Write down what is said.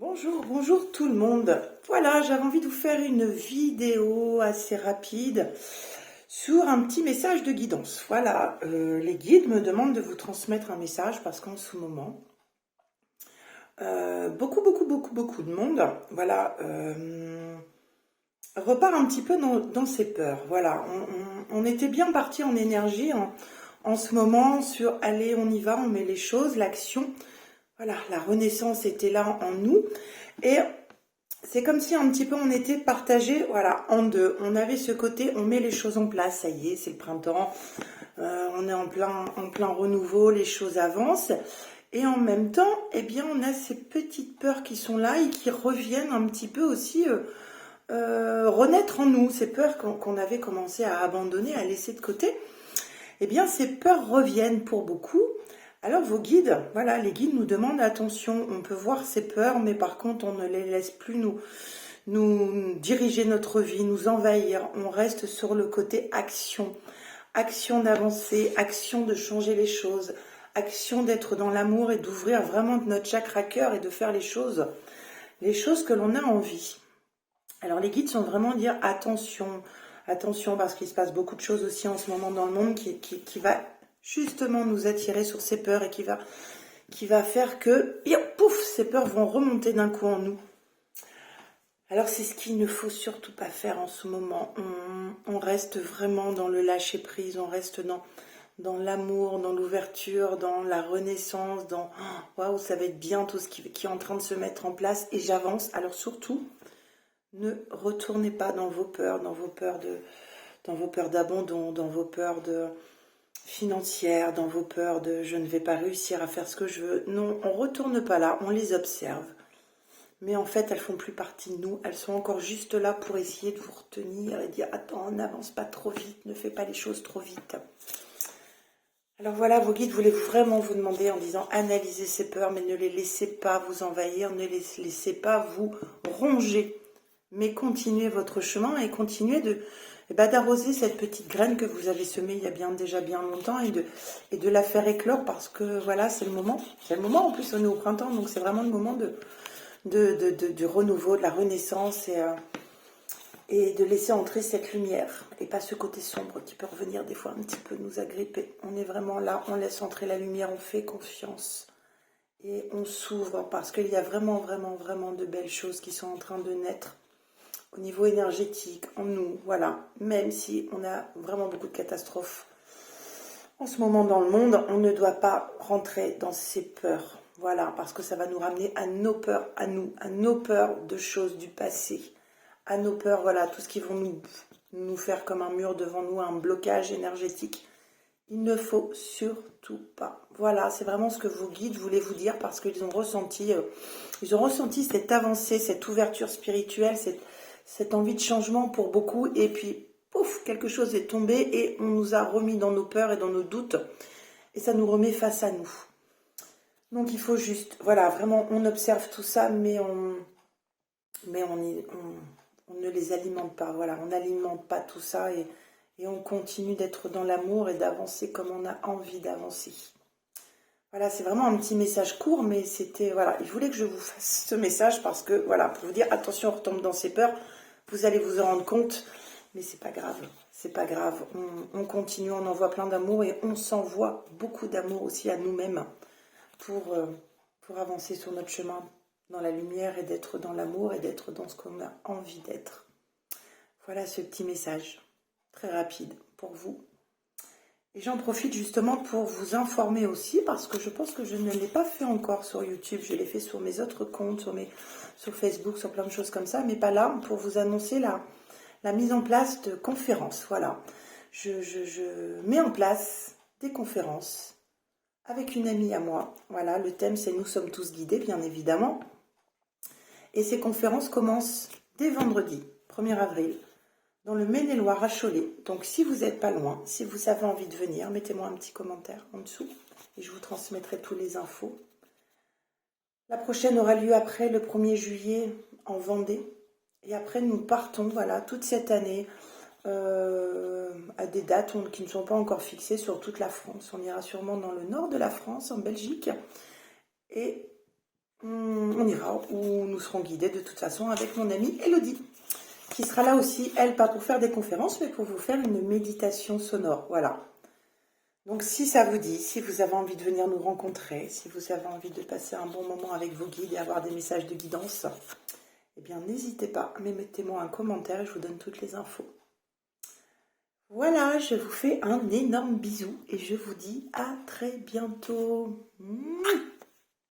Bonjour, bonjour tout le monde. Voilà, j'avais envie de vous faire une vidéo assez rapide sur un petit message de guidance. Voilà, les guides me demandent de vous transmettre un message parce qu'en ce moment, beaucoup de monde, voilà, repart un petit peu dans ses peurs. Voilà, on était bien parti en énergie en ce moment sur allez, on y va, on met les choses, l'action. Voilà, la renaissance était là en nous et c'est comme si un petit peu on était partagé, voilà, en deux. On avait ce côté, on met les choses en place, ça y est, c'est le printemps, on est en plein renouveau, les choses avancent. Et en même temps, eh bien, on a ces petites peurs qui sont là et qui reviennent un petit peu aussi renaître en nous. Ces peurs qu'on avait commencé à abandonner, à laisser de côté. Eh bien, ces peurs reviennent pour beaucoup. Alors, vos guides, voilà, les guides nous demandent attention. On peut voir ces peurs, mais par contre, on ne les laisse plus nous diriger notre vie, nous envahir. On reste sur le côté action. Action d'avancer, action de changer les choses, action d'être dans l'amour et d'ouvrir vraiment notre chakra cœur et de faire les choses que l'on a envie. Alors, les guides sont vraiment dire attention, attention, parce qu'il se passe beaucoup de choses aussi en ce moment dans le monde qui va justement nous attirer sur ces peurs et qui va faire que, pouf, ces peurs vont remonter d'un coup en nous. Alors c'est ce qu'il ne faut surtout pas faire en ce moment. On reste vraiment dans le lâcher prise, on reste dans l'amour, dans l'ouverture, dans la renaissance, dans waouh, ça va être bien tout ce qui est en train de se mettre en place et j'avance. Alors surtout, ne retournez pas dans vos peurs d'abandon, dans vos peurs financières, dans vos peurs de je ne vais pas réussir à faire ce que je veux. Non, on ne retourne pas là, on les observe. Mais en fait, elles font plus partie de nous. Elles sont encore juste là pour essayer de vous retenir et dire attends, n'avance pas trop vite, ne fais pas les choses trop vite. Alors voilà, vos guides voulaient vraiment vous demander en disant analysez ces peurs, mais ne les laissez pas vous envahir, ne les laissez pas vous ronger. Mais continuez votre chemin et continuez d'arroser cette petite graine que vous avez semée il y a déjà bien longtemps et de la faire éclore parce que voilà, c'est le moment. C'est le moment, en plus on est au printemps, donc c'est vraiment le moment du renouveau, de la renaissance et de laisser entrer cette lumière et pas ce côté sombre qui peut revenir des fois un petit peu nous agripper. On est vraiment là, on laisse entrer la lumière, on fait confiance et on s'ouvre parce qu'il y a vraiment de belles choses qui sont en train de naître au niveau énergétique, en nous, voilà. Même si on a vraiment beaucoup de catastrophes en ce moment dans le monde, on ne doit pas rentrer dans ces peurs, voilà, parce que ça va nous ramener à nos peurs, à nous, à nos peurs de choses du passé, à nos peurs, voilà, tout ce qui vont nous faire comme un mur devant nous, un blocage énergétique. Il ne faut surtout pas. Voilà, c'est vraiment ce que vos guides voulaient vous dire parce qu'ils ont ressenti cette avancée, cette ouverture spirituelle, cette envie de changement pour beaucoup. Et puis, pouf, quelque chose est tombé et on nous a remis dans nos peurs et dans nos doutes. Et ça nous remet face à nous. Donc, il faut juste, voilà, vraiment, on observe tout ça, mais on ne les alimente pas. Voilà, on n'alimente pas tout ça et on continue d'être dans l'amour et d'avancer comme on a envie d'avancer. Voilà, c'est vraiment un petit message court, mais c'était, voilà, il voulait que je vous fasse ce message parce que, voilà, pour vous dire, attention, on retombe dans ses peurs, vous allez vous en rendre compte, mais c'est pas grave, c'est pas grave, on continue, on envoie plein d'amour et on s'envoie beaucoup d'amour aussi à nous-mêmes pour avancer sur notre chemin dans la lumière et d'être dans l'amour et d'être dans ce qu'on a envie d'être. Voilà ce petit message, très rapide pour vous. Et j'en profite justement pour vous informer aussi, parce que je pense que je ne l'ai pas fait encore sur YouTube. Je l'ai fait sur mes autres comptes, sur Facebook, sur plein de choses comme ça, mais pas là, pour vous annoncer la mise en place de conférences. Voilà, je mets en place des conférences avec une amie à moi. Voilà, le thème c'est Nous sommes tous guidés, bien évidemment. Et ces conférences commencent dès vendredi, 1er avril. Dans le Maine-et-Loire à Cholet. Donc si vous n'êtes pas loin, si vous avez envie de venir, mettez-moi un petit commentaire en dessous et je vous transmettrai toutes les infos. La prochaine aura lieu après le 1er juillet en Vendée. Et après nous partons, voilà, toute cette année à des dates qui ne sont pas encore fixées sur toute la France. On ira sûrement dans le nord de la France, en Belgique. Et on on ira où nous serons guidés de toute façon avec mon amie Elodie, qui sera là aussi, elle, pas pour faire des conférences, mais pour vous faire une méditation sonore. Voilà. Donc si ça vous dit, si vous avez envie de venir nous rencontrer, si vous avez envie de passer un bon moment avec vos guides et avoir des messages de guidance, eh bien n'hésitez pas, mais mettez-moi un commentaire et je vous donne toutes les infos. Voilà, je vous fais un énorme bisou et je vous dis à très bientôt. Mouah.